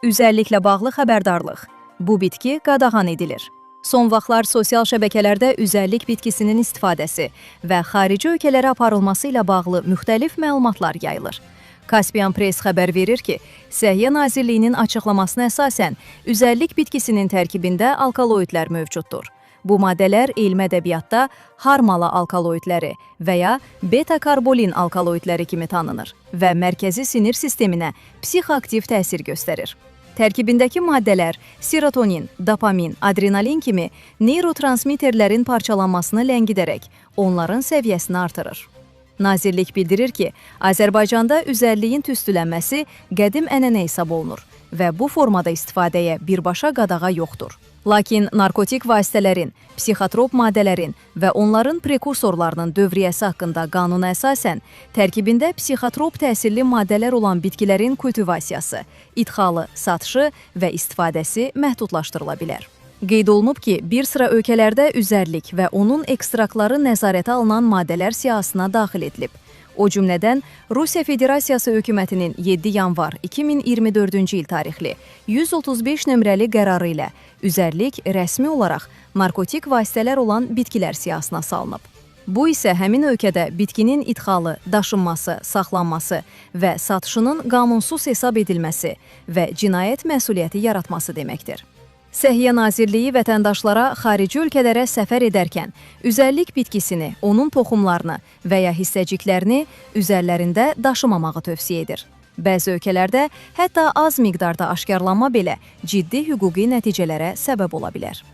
Üzərliklə bağlı xəbərdarlıq. Bu bitki qadağan edilir. Son vaxtlar sosial şəbəkələrdə üzərlik bitkisinin istifadəsi və xarici ölkələrə aparılması ilə bağlı müxtəlif məlumatlar yayılır. Caspian Press xəbər verir ki, Səhiyyə Nazirliyinin açıqlamasına əsasən üzərlik bitkisinin tərkibində alkaloidlər mövcuddur. Bu maddələr elmi ədəbiyyatda harmalı alkaloidləri və ya beta-karbolin alkaloidləri kimi tanınır və mərkəzi sinir sisteminə psixoaktiv təsir göstərir. Tərkibindəki maddələr serotonin, dopamin, adrenalin kimi neyrotransmitterlərin parçalanmasını ləngidərək onların səviyyəsini artırır. Nazirlik bildirir ki, Azərbaycanda üzərliyin tüstülənməsi qədim ənənə hesab olunur və bu formada istifadəyə birbaşa qadağa yoxdur. Lakin narkotik vasitələrin, psixotrop maddələrin və onların prekursorlarının dövriyyəsi haqqında qanuna əsasən tərkibində psixotrop təsirli maddələr olan bitkilərin kultivasiyası, idxalı, satışı və istifadəsi məhdudlaşdırıla bilər. Qeyd olunub ki, bir sıra ölkələrdə üzərlik və onun ekstraktları nəzarətə alınan maddələr siyahısına daxil edilib. O cümlədən Rusiya Federasiyası hökumətinin 7 yanvar 2024-cü il tarixli 135 nömrəli qərarı ilə üzərlik rəsmi olaraq narkotik vasitələr olan bitkilər siyahısına salınıb. Bu isə həmin ölkədə bitkinin idxalı, daşınması, saxlanması və satışının qanunsuz hesab edilməsi və cinayət məsuliyyəti yaratması deməkdir. Səhiyyə Nazirliyi vətəndaşlara xarici ölkələrə səfər edərkən üzərlik bitkisini, onun toxumlarını və ya hissəciklərini üzərlərində daşımamağı tövsiyə edir. Bəzi ölkələrdə hətta az miqdarda aşkarlanma belə ciddi hüquqi nəticələrə səbəb ola bilər.